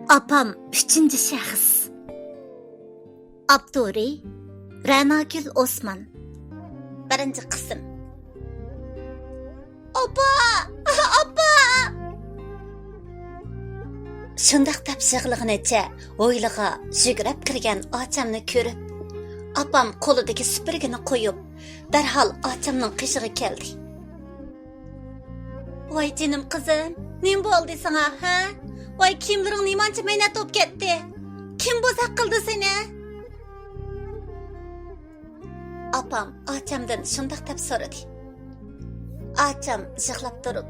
Apam 3. şahıs. Abduri Ra'nagül Osman. 1. kısım. Apa! Apa! Şundaq dep yig'lig'inicha o'ylig'a yugurib kirgan ochamni ko'rib, apam qo'lidagi supurgini qo'yib, darhol ochamning qishig'i keldi. Voy jinim qizim, nim bo'ldi sana, ha? Voy kiyimlaring nimancha mehnat bo'lib ketdi. Kim bo'zaq qildi seni? Apam ochamdan shundaq deb so'radi. Ocham yig'lab turib,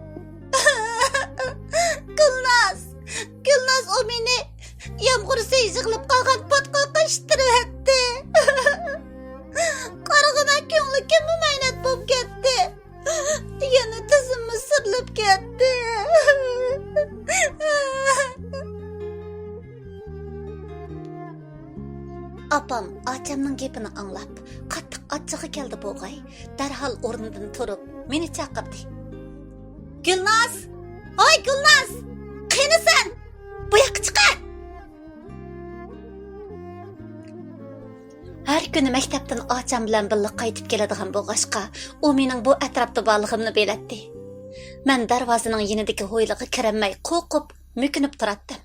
Gülnaz o meni yağmursa yig'ilib qolgan potqoqqa ishtiribdi. Qarag'ina ko'ngli kimmi mehnat bo'lib ketdi. Yana tizimmi sirilib ketdi. Apam ochamning gapini anglab, qattiq achchig'i keldi bo'g'ay. Darhol o'rnidan turib, meni chaqirdi. Gülnaz! Oy Gülnaz! Qani sen? Bu yoqqa chiqar! Har kuni maktabdan ocham bilan birga qaytib keladigan bo'lg'ashqa, u mening bu atrofda borlig'imni bilatdi. Men darvozaning yonidagi ho'ylig'i kirmay, qo'rqib, mukinib turatdim.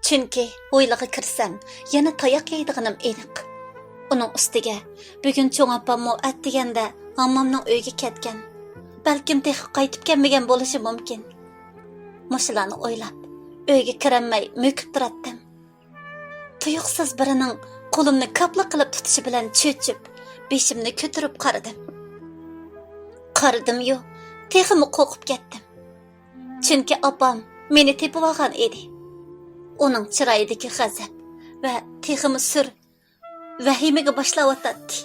Chunki ho'ylig'i kirsam, yana tayoq yeydiganim aniq. Uning ustiga bugun cho'ng opam at deganda hammomning uyiga ketgan. Balkim texi qaytib kelmagan bo'lishi mumkin. Mushularni o'ylab, uyga kirmay mukib turatdim. Tuyuqsiz birining qo'limni kapla qilib tutishi bilan cho'chib, beshimni ko'tarib qaradim. Qaradim-yu, teximi qo'rqib ketdim. Chunki opam meni tepib olgan edi. Uning chiroyidagi g'azab va teximi sur vahimaga boshlayotdi.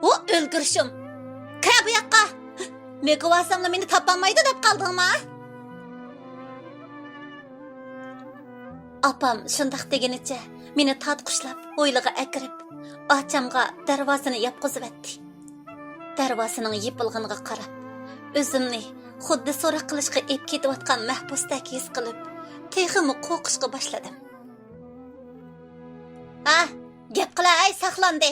O o'lgirishim. Qa bu yoqqa. Megavasamla meni topolmaydi deb qoldingmi? Apam shundaq degenicha meni tatqushlab, o'ylig'i akirib, ochamga darvozani yopqizib etdi. Darvozaning yopilganiga qarab, o'zimni xuddi so'roq qilishga ep ketayotgan mahbusdek his qilib, teximi qo'rqishga boshladim. "Ah, gap qila ay saqlandi.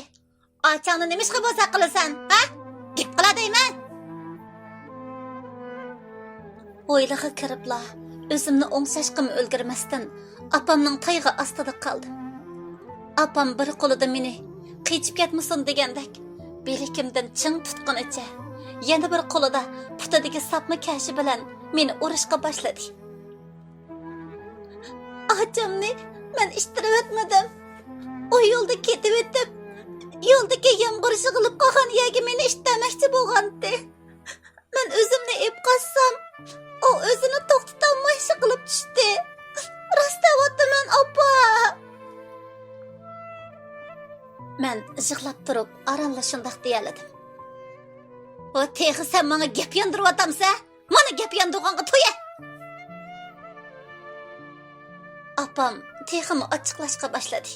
Ochangni nimishqa bo'lsa qilasan, ha? Gap qila deyman." O'ylig'i kiribla, o'zimni o'ngsashqim o'lgirmasdan apamning tayg'i ostida qoldim. Apam bir qo'lida meni qechib ketmasin degandek, belikimdan ching tutqunicha, yana bir qo'lida putidagi sapma kashi bilan meni urishga boshladi. Ochamni men ishtirib etmadim. O yo'lda ketib o'tib, yo'ldagi yomg'ir yig'ilib qolgan yerga meni ishtamoqchi bo'lgandi. Men o'zimni ep qassam, o o'zini to'xtatolmay shiqilib tushdi. Rosta o'tman opa. Men yig'lab turib, aranla shundaq deyaladim. O texi sen menga gap yondirib otamsa, mana gap yondirganga to'ya. Apam teximi ochiqlashga boshladi.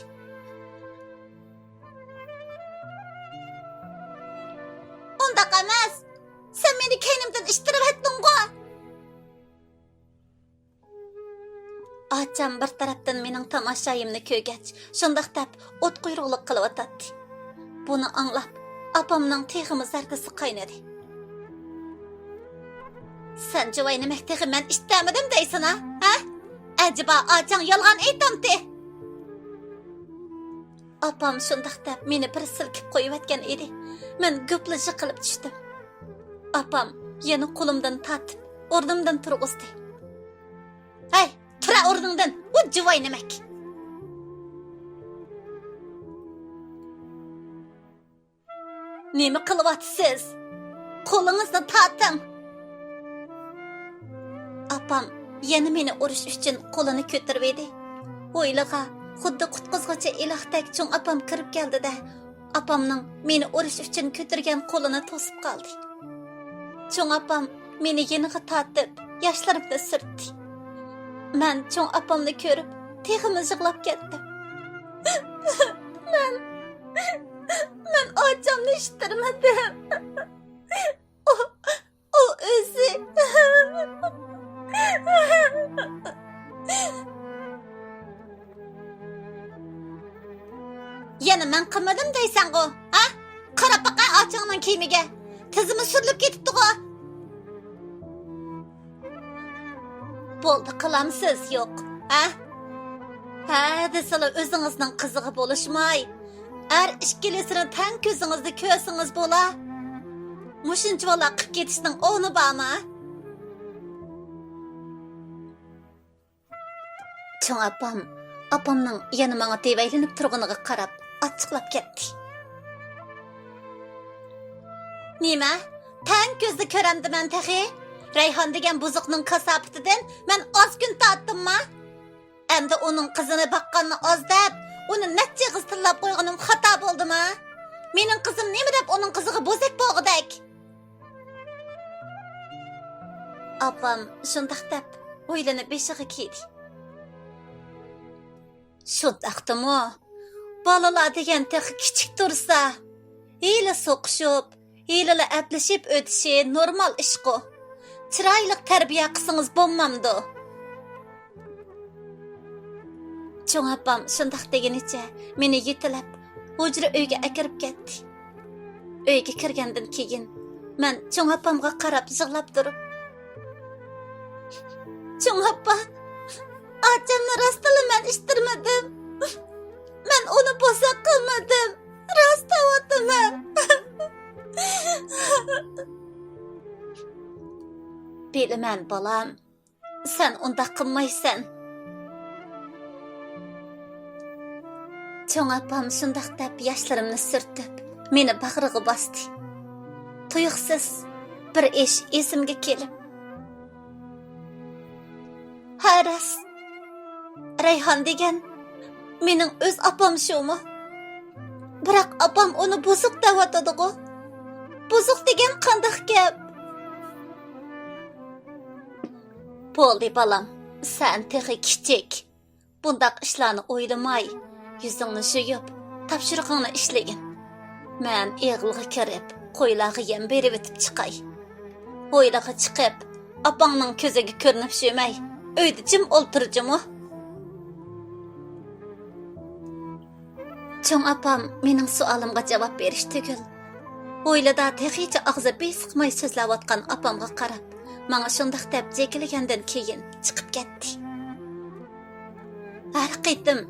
Undaq emas. Sen meni keynimdan ishtirib etding-ku. Ocham bir tarafdan mening tomoshaimni ko'rgach, shundaq deb o't quyruqlik qilib o'tadi. Buni anglab, apamning teximi zargisi qaynadi. Sen juvayni maktabi men ishtamadim deysan, ha? Acaba ochang yolg'on aytamdi? Apam shundaq deb meni bir silkib qo'yib etgan edi. Men go'plashi qilib tushdim. Apam yana qo'limdan tatib, o'rnimdan turg'izdi. "Hey, tura o'rningdan, u juvay nimak?" "Nima qilyapsiz? Qo'lingizni tating." Apam yana meni urish uchun qo'lini ko'tarib edi. O'ylig'a xuddi qutqizg'ichi ilohdek cho'ng apam kirib keldi-da, apamning meni urish uchun ko'targan qo'lini to'sib qoldi. Cho'ng apam meni yeniga tortib, yoshlarimni surtdi. Men cho'ng apamni ko'rib, teximi yig'lab ketdim. Men ochamni ishtirmadim. O Yana men qilmadim deysan-ku, ha? Qarab baqay ochingning kiyimiga. Tizimi surilib ketibdi-ku. Bo'ldi, qilamsiz, yo'q, ha? Ha, desala o'zingizning qizig'i bo'lishmay, har ikkilisini tan ko'zingizda ko'rsangiz bo'la. Mushuncha bola qilib ketishning o'rni bormi? Cho'ng opamning yana menga tevaylinib turganiga qarab ochiqlab ketdi. Nima? Tan ko'zda ko'ramdiman taxi? Rayhon degan buzuqning kasofatidan men oz kun tatdimmi? Endi uning qizini baqqanni oz deb, uni necha qiz tillab qo'yganim xato bo'ldimi? Mening qizim nima deb uning qiziga bo'zak bo'g'idak? Opam shundoq deb o'ylanib beshiga kiydi. Shundaqdimi? Bolalar degan tex kichik tursa, hiyla so'qishib, hiyla aplashib o'tishi normal ish-ku. Chiroyli tarbiya qilsangiz bo'lmamdi. Cho'ng opam shundoq deganicha meni yetilab hujra uyga akirib ketdi. Uyga kirgandan keyin men cho'ng opamga qarab yig'lab turib, "Cho'ng opa, achamni rostla men ishtirmadim. Men uni bo'saq qilmadim. Rost aytaman." Bilaman bolam, sen unda qilmaysan. Cho'ng opam shundoq deb yoshlarimni surtib, meni bag'riga bosdi. Tuyuqsiz bir ish esimga kelib, "Haras, Rayhon degan mening o'z opam shumi? Biroq opam uni buzuq deb atadi-ku. Buzuq degan qanday gap?" Bo'ldi bolam, sen texi kichik. Bundaq ishlarni o'ylamay, yuzingni yuvib, topshiriqingni ishlagin. Men eg'ilga kirib, qo'ylarga yem berib o'tib chiqay. Qo'ylarga chiqib, opangning ko'ziga ko'rinib sho'may, uyda jim o'ltirjimi? Cho'ng opam mening savolimga javob berish tugul, o'ylada texicha og'zi besiqmay so'zlayotgan opamga qarab, menga shundoq deb jekilgandan keyin chiqib ketdi. Har qitim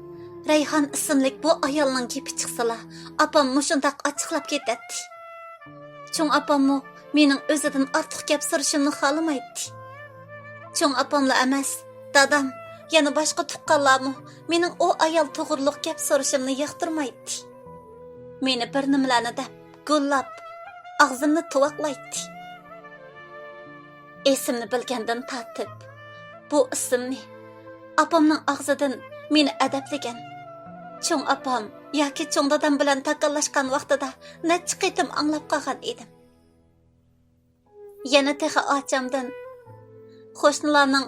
Rayhon ismli bu ayolning gapi chiqsala, opam mushundoq ochiqlab ketadi. Cho'ng opammi mening o'zidan ortiq gap so'rashimni xohlamaydi. Cho'ng opamla emas, dadam, yana boshqa tuqqanlarmi mening o ayol to'g'riliq gap so'rashimni yoqtirmaydi. Meni bir nimalarni deb go'llab, og'zimni tuvaqlaydi. Esimni bilgandan tatib, bu ismni opamning og'zidan meni adablagan. Cho'ng opam yoki cho'ng dadam bilan takallashgan vaqtida necha qitim anglab qolgan edim. Yana texa ochamdan, qo'shnilarning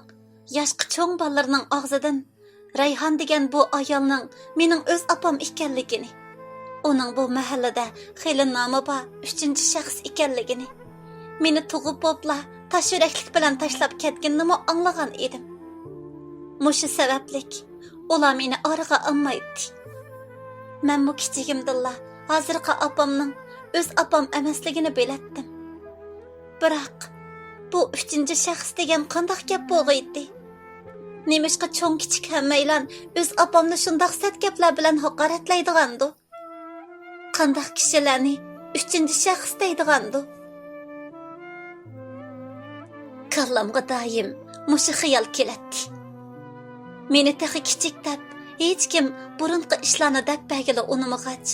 yoshqi cho'ng bolalarining og'zidan Rayhon degan bu ayolning mening o'z opam ekanligini, uning bu mahallada xeyli nomi bor 3-shaxs ekanligini, meni tug'ib bo'pla tash yuraklik bilan tashlab ketganini anglagan edim. Mushu sabablik ular meni oraga olmaydi. Men bu kichigimdilla hozirgi opamning o'z opam emasligini bilatdim. Biroq bu 3-shaxs degan qanday gap bo'lg'iydi? Nemishqa cho'ng kichik hammaylan o'z opamni shundoq sat gaplar bilan haqoratlaydigandu? Qanday kishilarni 3-shaxs deydigandu? Kallamga doim mushu xiyol keladi. Meni taxi kichik deb hech kim burunqi ishlarni deb bagila unimag'ach,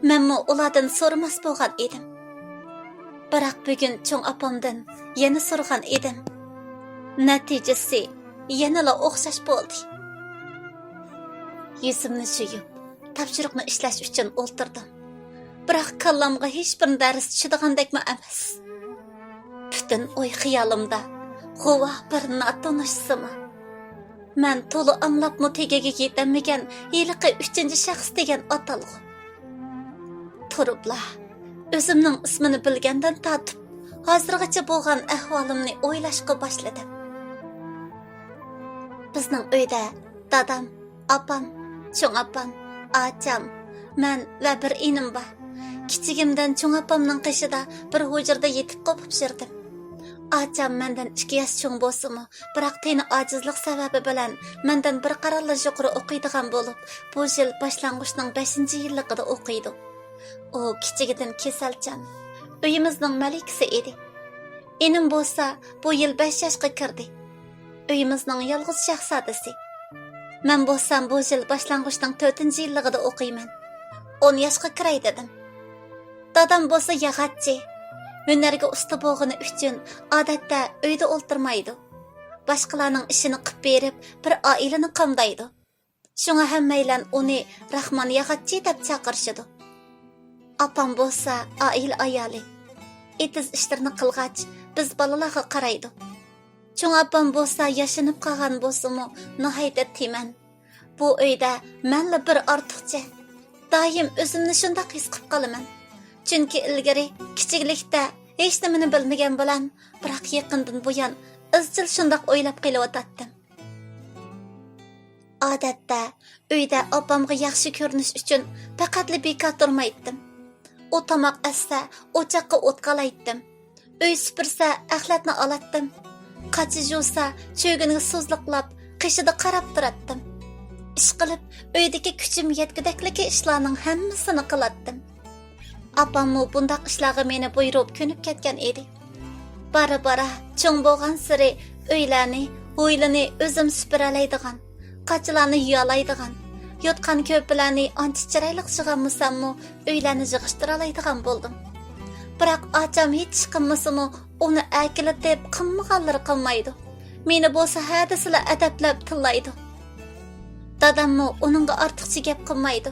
menmi ulardan so'ramas bo'lgan edim. Biroq bugun cho'ng opamdan yana so'rgan edim. Natijasi yanala o'xshash bo'ldi. Yuzimni yuvib, topshiriqni ishlash uchun o'ltirdim. Biroq kallamga hech bir dars tushadigandeqmi emas. Butun o'y xiyolimda g'uva bir notanishsimi. Men to'la anglabmi tegaga yetamagan yiliqi 3-shaxs degan atalg'u. Turibla, o'zimning ismini bilgandan tatib, hozirgacha bo'lgan ahvolimni o'ylashga boshladim. Bizning uyda dadam, opam, cho'ng opam, ocham, Men va bir inim bor. Kichigimdan cho'ng opamning qishida bir hujrada yetib qopib shirdim. Acham mendan 2 yosh cho'ng bo'lsa-mu, biroq teni ojizlik sababi bilan mendan bir qarorli yuqori o'qiydigan bo'lib, bu yil boshlang'ichning 5-yilligida o'qiydi. U kichigidan kasalchan. Uyimizning malikasi edi. Enim bo'lsa, bu yil 5 yoshga kirdi. Uyimizning yolg'iz shahzodasi. Men bo'lsam bu yil boshlang'ichning 4-yilligida o'qiyman. 10 yoshga kiray dedim. Dadam bo'lsa yog'ochchi. Hünərgə usta bo'lgani uchun odatda uyda o'ltirmaydi. Boshqalarning ishini qilib berib, bir oilani qamdaydi. Shunga hammaylar uni Rahmon yog'ochchi deb chaqirishadi. Opam bo'lsa oila ayoli. Etiz ishlarni qilg'ach, biz bolalarga qaraydi. Cho'ng opam bo'lsa yashinib qolgan bo'lsa-mu, nihoyatda timan. Bu uyda menla bir ortiqcha. Doim o'zimni shunday his qilib qolaman. Chunki ilgari kichiklikda hech nimani bilmagan bilan, biroq yaqindan buyon izchil shundoq o'ylab qelyotdim. Odatda uyda opamga yaxshi ko'rinish uchun faqatli bekor turmaydim. U tomoq assa, o'choqqa o't qalaydim. Uy supursa, axlatni olatdim. Qachi juvsa, cho'giniga so'zliqlab, qishida qarab turatdim. Ish qilib, uydagi kuchim yetgudakligi ishlarning hammasini qilatdim. Apammu bundaq ishlarga meni buyurib ko'nib ketgan edi. Bara-bara cho'ng bo'lgan siri uylarni, ho'ylani o'zim supuralaydigan, qachilarni yuyalaydigan, yotgan ko'plarni ancha chiroyli sig'ammusammu uylarni yig'ishtiralaydigan bo'ldim. Biroq acham hech qilmasimi uni akilatib qilmaganlari qilmaydi. Meni bo'lsa hadislar adablab tillaydi. Dadammu uningga ortiqcha gap qilmaydi.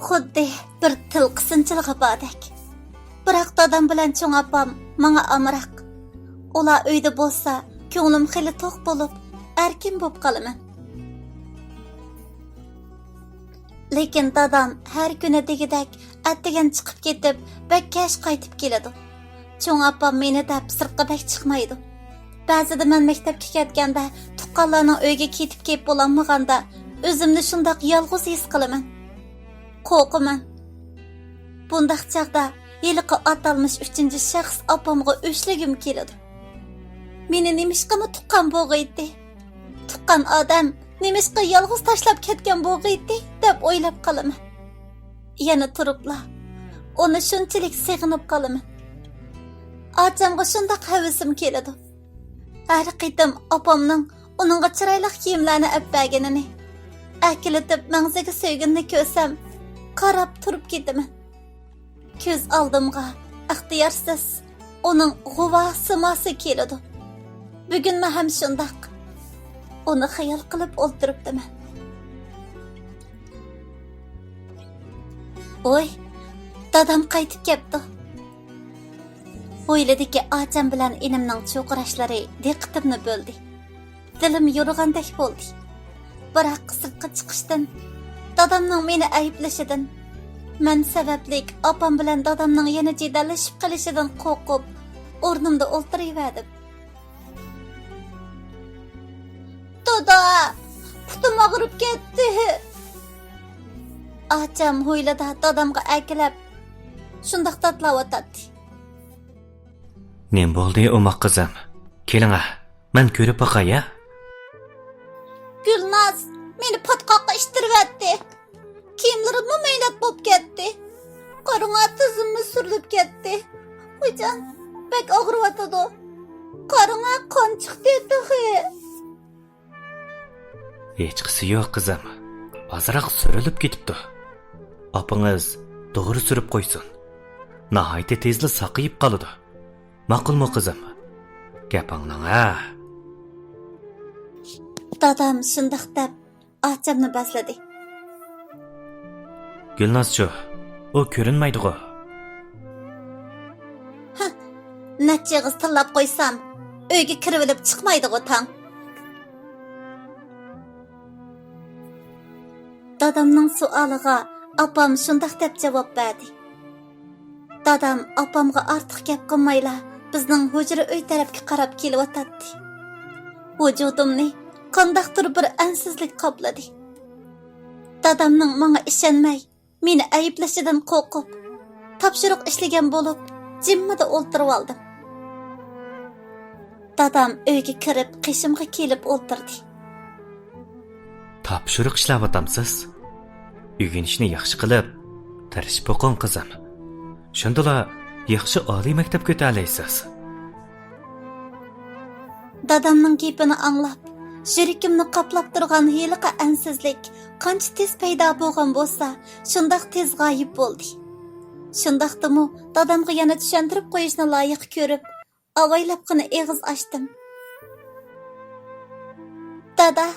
Xuddi bir til qisınchiligi bordek. Biroq dadam bilan cho'ng opam menga amroq. Ular uyda bo'lsa, ko'nglim xili to'q bo'lib, erkin bo'lib qolaman. Lekin dadam har kuni degidek attigan chiqib ketib, bakkash qaytib keladi. Cho'ng opam meni deb sirtqa bak chiqmaydi. Ba'zida men maktabga ketganda, tuqqanlarning uyga ketib kelib bo'lmaganda, o'zimni shundoq yolg'iz his qilaman. Qo'rqaman. Bundaq chaqda yiliqi atalmış 3-shaxs opamga o'shligim keladi. Meni nimishqami tuqqan bo'g'iydi? Tuqqan odam nimishqa yolg'iz tashlab ketgan bo'g'iydi deb o'ylab qolaman. Yana turibla, uni shunchalik seg'inib qolaman. Achamga shundoq havasim keladi. Har qitim opamning uningga chiroyli kiyimlarni olib akilatib mangziga sevginni ko'rsam, qarab turib ketaman. Ko'z oldimga ixtiyorsiz uning g'uva simasi keladi. Bugun men ham shundoq uni xayol qilib o'ltiribdiman. Oy, dadam qaytib keldi. O'yladiki, acham bilan enimning cho'qirashlari diqqatimni bo'ldi. Dilim yo'rg'andek bo'ldi. Biroq sirtqa chiqishdan, dadamning meni ayblashidan, men sabablik opam bilan dadamning yana jidallashib qolishidan qo'rqib, o'rnimda o'ltiraverdim. Dada, putim og'rib ketdi. Acham ho'ylada dadamga akilab, shundoq tatlayotdi. Nem bo'ldi, o'moq qizim? Keling-a, men ko'rib boqay-a. Gulnaz, meni patqoqqa ishtirvatdi. Kiyimlarimni maynat bo'lib ketdi. Qarınğa tizimni surilib ketdi. Qo'yjon, bek og'riyotdi. Qarınğa qon chiqdi. Hech qisi yo'q qizim. Ozroq surilib ketibdi. Opingiz to'g'ri surib qo'ysin. Nihoyatda tezli saqayib qoladi. Ma'qulmi qizim? Gapingni ha. Dadam shundoq deb achamni basladi. Gulnazchi, u ko'rinmaydi-ku. Nachig'iz tillab qo'ysam, uyga kirib olib chiqmaydi-ku tang. Dadamning suoliga opam shundoq deb javob berdi. Dadam opamga ortiq gap qilmayla bizning hujra uy tarafga qarab kelyotdi. Vujudimni qandaqdir bir ansizlik qopladi. Dadamning menga ishonmay, meni ayıplashidan qo'rqib, topshiriq ishlagan bo'lib, jimmida o'ltirib oldim. Dadam uyga kirib, qishimga kelib o'ltirdi. Topshiriq ishlayotamsiz? O'rganishni yaxshi qilib, tirishib o'qing qizim. Shundala yaxshi oliy maktabga o'talaysiz. Dadamning gapini anglab, yuragimni qoplab turgan hiliqa ansizlik qancha tez paydo bo'lgan bo'lsa, shundoq tez g'oyib bo'ldi. Shundoqdimi, dadamga yana tushuntirib qo'yishni loyiq ko'rib, avaylabgina og'iz ochdim. Dada,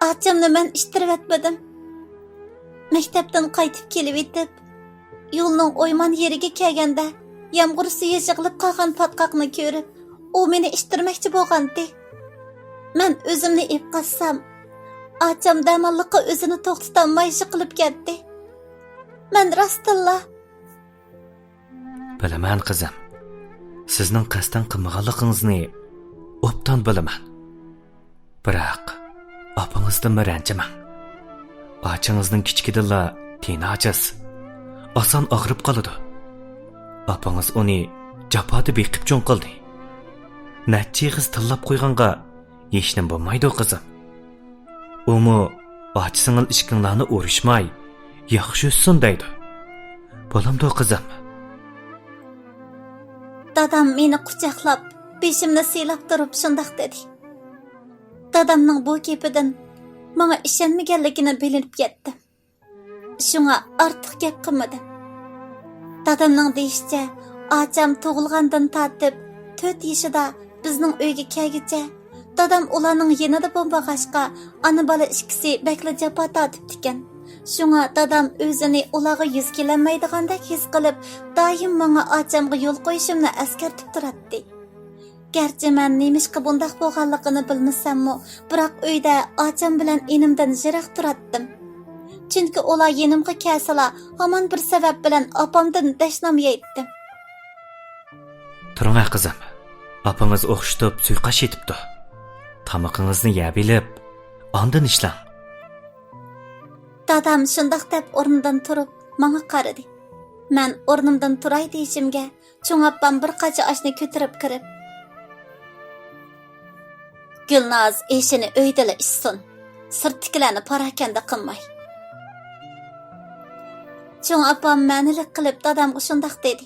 achamni men ishtirib etmadim. Maktabdan qaytib kelib etib, yo'lning o'yman yeriga kelganda, yomg'ir suvi yig'ilib qolgan patqoqni ko'rib, u meni ishtirmoqchi bo'lgandi. Men o'zimni ep qassam, acham damalliqqa o'zini to'xtatolmay yiqilib ketdi. Men rastilla. Bilaman qizim. Sizning qasddan qilmaganligingizni obdan bilaman. Biroq opangizdan ranjiman. Ochingizning kichkidilla tenajis. Oson og'rib qoladi. Opangiz uni jafoda beqib cho'ng qildi. Natchigiz tillab qo'yganga yeshnim bo'lmaydi qizim. Umu ochsingil ishkinglarni o'rishmay, yaxshi o'ssin deydi. Bo'lamdi qizim. Dadam meni quchoqlab, beshimni siylab turib shundoq dedi. Dadamning bu gapidan menga ishonmaganligini bilinib ketdi. Shunga ortiq gap qilmadim. Dadamning deyishicha, acham tug'ilgandan tortib 4 yoshida bizning uyga kelgicha, dadam ularning yanida bo'lmag'achqa, ana bola ikkisi bekla jafo tortibdi ekan. Shunga dadam o'zini ularga yuz kelmaydigandek his qilib, doim menga achamga yo'l qo'yishimni eskartib turardi. Garchi men nemishqa bundaq bo'lganligini bilmasammi, biroq uyda acham bilan enimdan yiroq turatdim. Chunki ular yenimga kelsalar, hamon bir sabab bilan opamdan dashnam yeydi. Turing qizim. Opangiz o'xshitib suiqash etibdi. Tamoqingizni yeb bilib, ondan ishlang. Dadam shundoq deb o'rnidan turib, menga qaradi. Men o'rnimdan turay deyishimga, cho'ng opam bir qacha oshni ko'tarib kirib, Gulnaz ishini uydala ishsin. Sirtkilarni parakanda qilmay. Cho'ng opam ma'nilik qilib dadamga shundoq dedi.